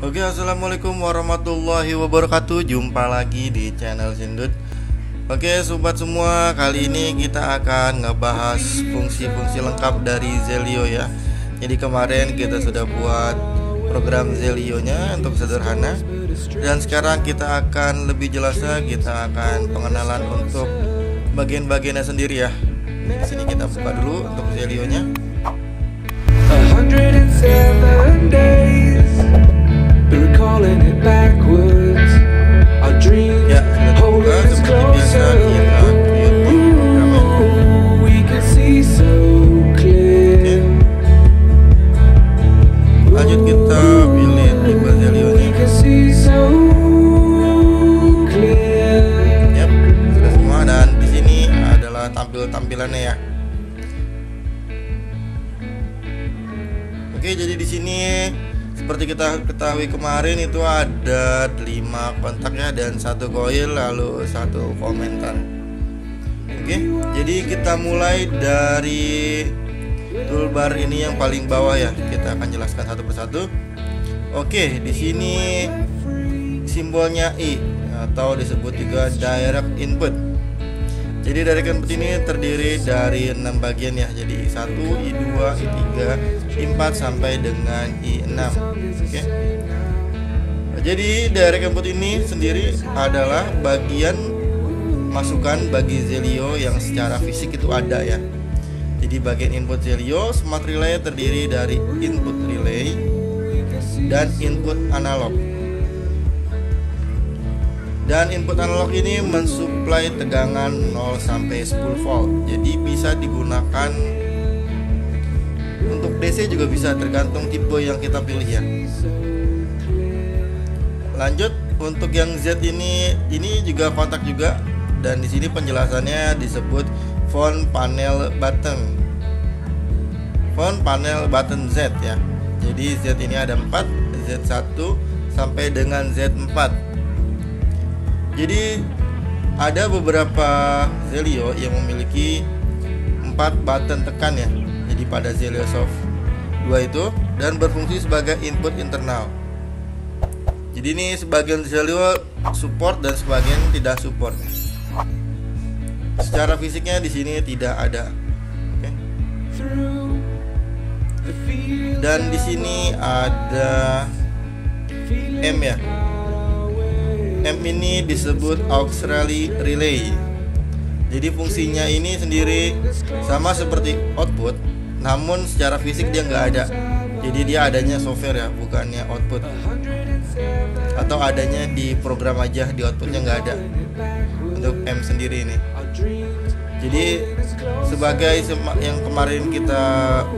Oke, assalamualaikum warahmatullahi wabarakatuh. Jumpa lagi di channel Zindut. Oke sobat semua, kali ini kita akan ngebahas fungsi-fungsi lengkap dari Zelio ya. Jadi kemarin kita sudah buat program Zelio-nya untuk sederhana, dan sekarang kita akan lebih jelasnya, kita akan pengenalan untuk bagian-bagiannya sendiri ya. Di sini kita buka dulu untuk Zelio-nya. 107 days, been calling it backwards. Our dreams Ya, sudah dibuka seperti biasa kita create programnya. we can see so clear. Lanjut kita pilih tipe Zelio-nya. We can see so clear. Yap, sudah semua, dan di sini adalah tampilannya ya. Oke, jadi di sini seperti kita ketahui kemarin itu ada 5 kontak ya, dan 1 koil lalu 1 komentar. Oke, jadi kita mulai dari toolbar ini yang paling bawah ya. Kita akan jelaskan satu persatu. Oke, di sini simbolnya I atau disebut juga direct input. Jadi direct input ini terdiri dari 6 bagian ya. Jadi I1, I2, I3, I4 sampai dengan I6. Oke. Jadi direct input ini sendiri adalah bagian masukan bagi Zelio yang secara fisik itu ada ya. Jadi bagian input Zelio smart relay terdiri dari input relay dan input analog. Dan input analog ini mensuplai tegangan 0 sampai 10 volt. Jadi bisa digunakan untuk DC juga bisa, tergantung tipe yang kita pilih ya. Lanjut untuk yang Z ini juga kontak juga, dan di sini penjelasannya disebut phone panel button. Phone panel button Z ya. Jadi Z ini ada 4, Z1 sampai dengan Z4. Jadi ada beberapa Zelio yang memiliki 4 button tekan ya. Jadi pada Zelio Soft 2 itu, dan berfungsi sebagai input internal. Jadi ini sebagian Zelio support dan sebagian tidak support. Secara fisiknya di sini tidak ada. Oke. Dan di sini ada M ya. M ini disebut auxiliary relay. Jadi fungsinya ini sendiri sama seperti output, namun secara fisik dia nggak ada. Jadi dia adanya software ya, bukannya output. Atau adanya di program aja, di outputnya nggak ada. Untuk M sendiri ini. Jadi sebagai yang kemarin kita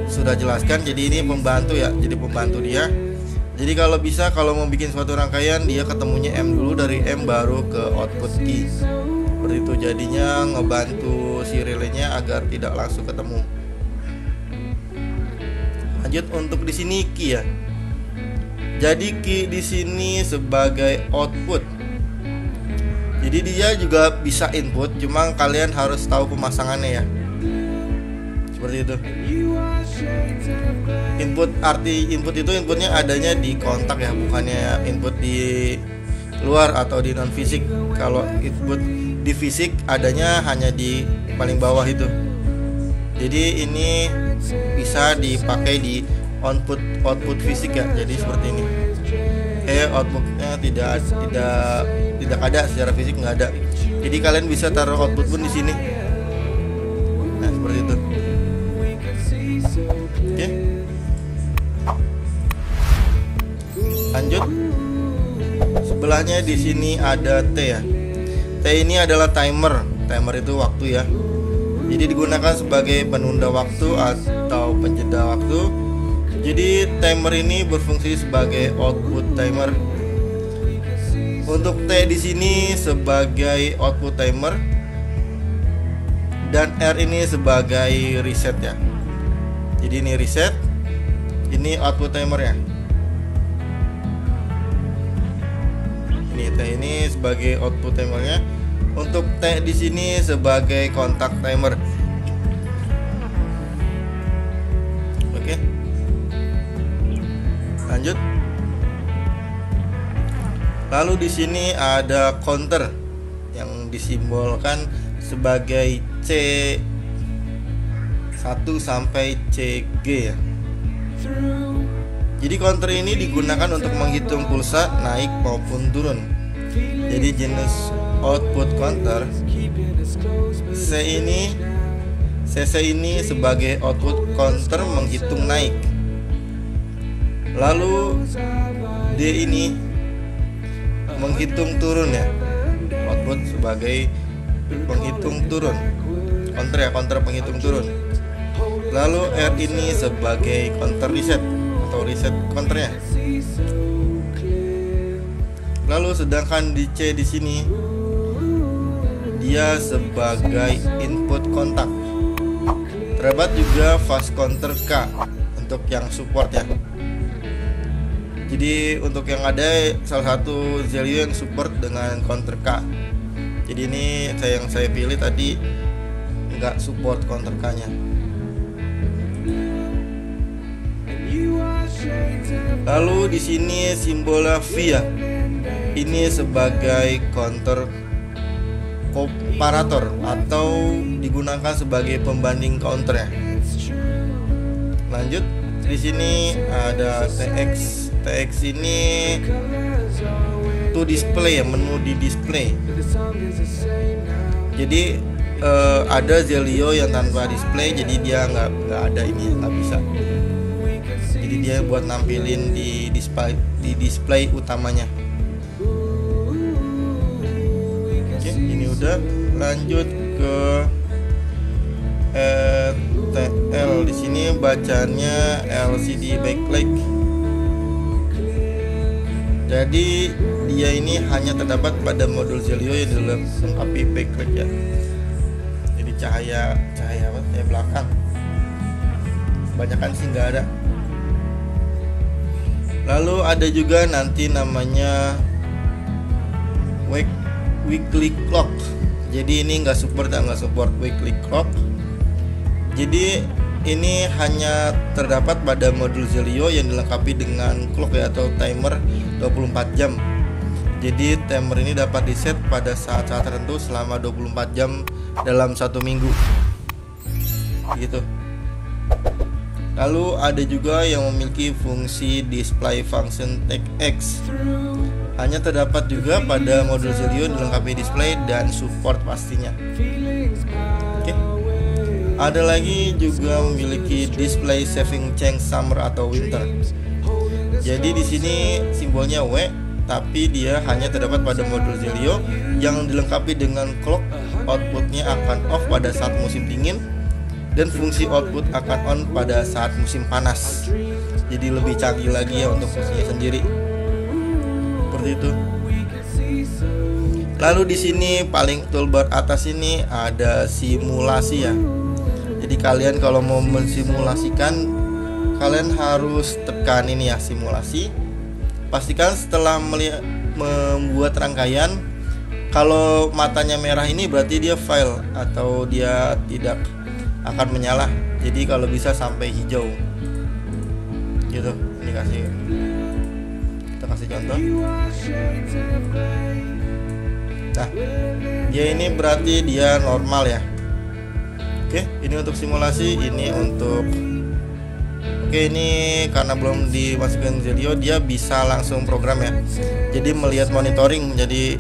sudah jelaskan, jadi ini pembantu ya, jadi pembantu dia. Jadi kalau bisa, kalau mau bikin suatu rangkaian, dia ketemunya M dulu, dari M baru ke output key. Seperti itu, jadinya ngebantu si relaynya agar tidak langsung ketemu. Lanjut untuk di sini key ya. Jadi key di sini sebagai output. Jadi dia juga bisa input, cuma kalian harus tahu pemasangannya ya. Seperti itu. Input, arti input itu inputnya adanya di kontak ya, bukannya input di luar atau di non fisik. Kalau input di fisik adanya hanya di paling bawah itu. Jadi ini bisa dipakai di output fisik ya. Jadi seperti ini. Outputnya tidak ada secara fisik, nggak ada. Jadi kalian bisa taruh output pun di sini. Nah seperti itu. Oke. Lanjut. Sebelahnya di sini ada T ya. T ini adalah timer. Timer itu waktu ya. Jadi digunakan sebagai penunda waktu atau penjeda waktu. Jadi timer ini berfungsi sebagai output timer. Untuk T di sini sebagai output timer, dan R ini sebagai reset ya. Jadi ini reset, ini output timer ya. Ini T ini sebagai output timernya. Untuk T di sini sebagai kontak timer. Oke. Lanjut. Lalu di sini ada counter yang disimbolkan sebagai C1 sampai CG ya. Jadi counter ini digunakan untuk menghitung pulsa naik maupun turun. Jadi jenis output counter CC ini sebagai output counter menghitung naik. Lalu D ini menghitung turun ya. Output sebagai penghitung turun. Counter penghitung turun. Lalu R ini sebagai counter reset atau reset counternya. Lalu sedangkan di C di sini dia sebagai input kontak. Terdapat juga fast counter K untuk yang support ya. Jadi untuk yang ada salah satu Zelio yang support dengan counter K. Jadi ini yang saya pilih tadi nggak support counter K-nya. Lalu di sini simbolnya V ya. Ini sebagai counter komparator atau digunakan sebagai pembanding counter ya. Lanjut, di sini ada TX. TX ini to display ya, menu di display. Jadi ada Zelio yang tanpa display, jadi dia nggak ada ini, nggak bisa. Jadi dia buat nampilin di display utamanya. Oke, ini udah. Lanjut ke TL. Di sini bacanya LCD backlight. Jadi dia ini hanya terdapat pada modul Zelio yang dilengkapi backlight ya. Jadi cahaya apa? Cahaya belakang. Kebanyakan sih nggak ada. Lalu ada juga nanti namanya weekly clock. Jadi ini nggak support weekly clock. Jadi ini hanya terdapat pada modul Zelio yang dilengkapi dengan clock ya, atau timer 24 jam. Jadi timer ini dapat diset pada saat-saat tertentu selama 24 jam dalam 1 minggu. Gitu. Lalu ada juga yang memiliki fungsi display function TX. Hanya terdapat juga pada modul Zelio dilengkapi display dan support pastinya. Oke. Ada lagi juga memiliki display saving change summer atau winter. Jadi di sini simbolnya W, tapi dia hanya terdapat pada modul Zelio yang dilengkapi dengan clock. Outputnya akan off pada saat musim dingin dan fungsi output akan on pada saat musim panas. Jadi lebih canggih lagi ya untuk fungsinya sendiri. Seperti itu. Lalu di sini paling toolbar atas ini ada simulasi ya. Jadi kalian kalau mau mensimulasikan, kalian harus tekan ini ya, simulasi. Pastikan setelah membuat rangkaian, kalau matanya merah ini berarti dia fail atau dia tidak akan menyala. Jadi kalau bisa sampai hijau. Gitu. Ini kita kasih contoh. Nah, dia ini berarti dia normal ya. Oke, ini untuk simulasi, ini untuk ini karena belum dimasukkan Zelio, dia bisa langsung program ya. Jadi melihat monitoring, jadi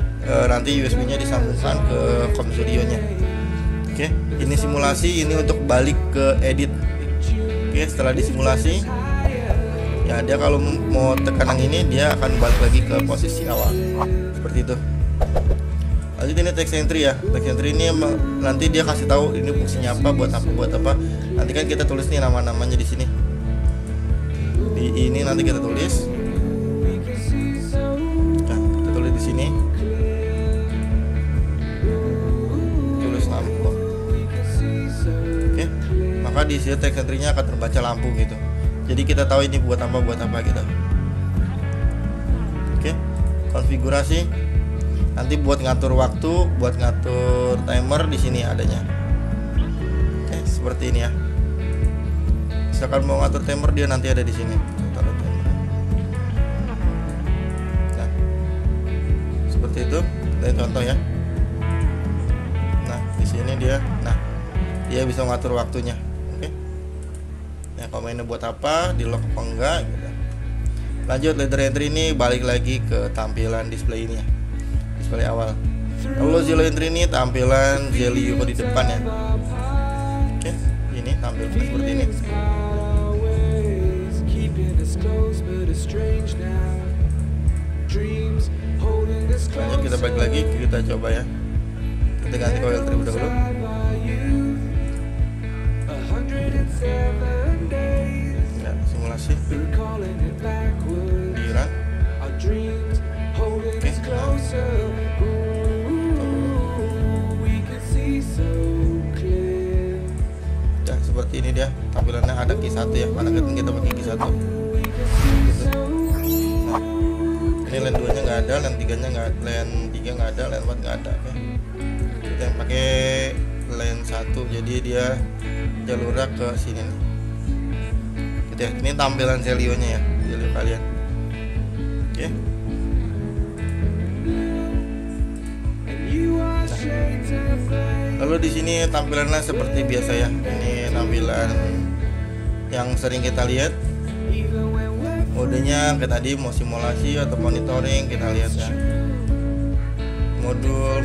nanti USB-nya disambungkan ke kom Zelio-nya. Oke, ini simulasi, ini untuk balik ke edit. Oke, setelah disimulasi, ya dia kalau mau tekan yang ini, dia akan balik lagi ke posisi awal. Seperti itu. Lanjut ini text entry ya. Text entry ini nanti dia kasih tahu ini fungsinya apa, buat apa. Nanti kan kita tulis nih nama-namanya di sini. Di ini nanti kita tulis. Nah, kita tulis di sini. Tulis lampu. Oke. Maka di sini text entry-nya akan terbaca lampu gitu. Jadi kita tahu ini buat apa gitu. Oke. Konfigurasi. Nanti buat ngatur waktu, buat ngatur timer di sini adanya. Oke, seperti ini ya. Misalkan mau ngatur timer, dia nanti ada di sini. Taruh timer. Nah, seperti itu. Kita contoh ya. Nah di sini dia, dia bisa mengatur waktunya. Oke. Nah komennya buat apa, di lock apa enggak gitu. Lanjut ladder entry ini balik lagi ke tampilan display ini ya, display awal. Kalau Zelio entry ini tampilan Zelio di depan ya. Oke, ini tampilan seperti ini. Lanjut kita balik lagi, kita coba ya. Kita ganti coil terlebih dahulu. Ya, simulasi. Di run. Oke, ya seperti ini dia tampilannya, ada key 1 ya, karena kita pakai key 1 gitu. Nah, ini lane 2 nya nggak ada, lane 3 nya nggak, lane 3 nggak ada, lane 4 nggak ada ya. Kita yang pakai lane 1, jadi dia jalurnya ke sini nih gitu ya. Ini tampilan Zelio nya ya, Zelio kalian. Oke. Lalu di sini tampilannya seperti biasa ya. Ini tampilan yang sering kita lihat. Modenya kayak tadi, mau simulasi atau monitoring, kita lihat ya. Modul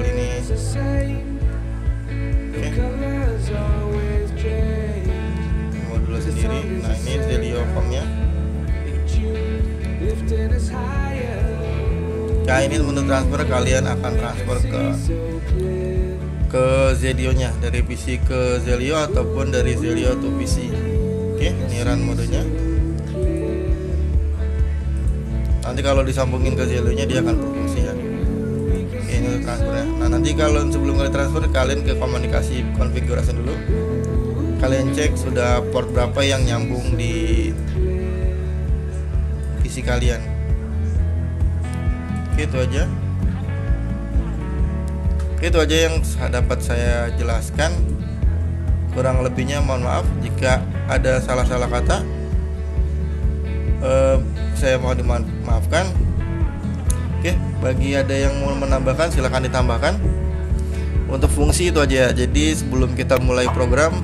ini. Oke. Modul sendiri. Nah ini Zelio com-nya. Nah ini untuk transfer, kalian akan transfer ke Zelio nya, dari PC ke Zelio ataupun dari Zelio to PC. Oke, ini run modenya. Nanti kalau disambungin ke Zelio nya dia akan berfungsi ya. Oke, ini untuk transfernya. Nah nanti kalau sebelum kalian transfer, kalian ke komunikasi configuration dulu. Kalian cek sudah port berapa yang nyambung di PC kalian. Oke, itu aja. Itu aja yang dapat saya jelaskan. Kurang lebihnya mohon maaf jika ada salah-salah kata. Saya mohon dimaafkan. Oke, bagi ada yang mau menambahkan silahkan ditambahkan. Untuk fungsi itu aja. Jadi sebelum kita mulai program,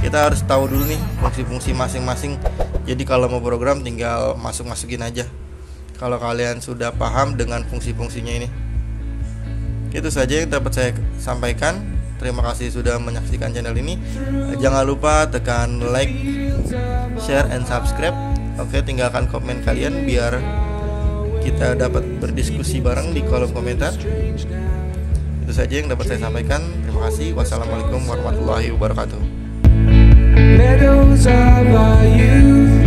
kita harus tahu dulu nih fungsi-fungsi masing-masing. Jadi kalau mau program tinggal masukin aja. Kalau kalian sudah paham dengan fungsi-fungsinya ini. Itu saja yang dapat saya sampaikan. Terima kasih sudah menyaksikan channel ini. Jangan lupa tekan like, share, and subscribe. Oke, tinggalkan komen kalian biar kita dapat berdiskusi bareng di kolom komentar. Itu saja yang dapat saya sampaikan. Terima kasih. Wassalamualaikum warahmatullahi wabarakatuh. Meadows of our youth.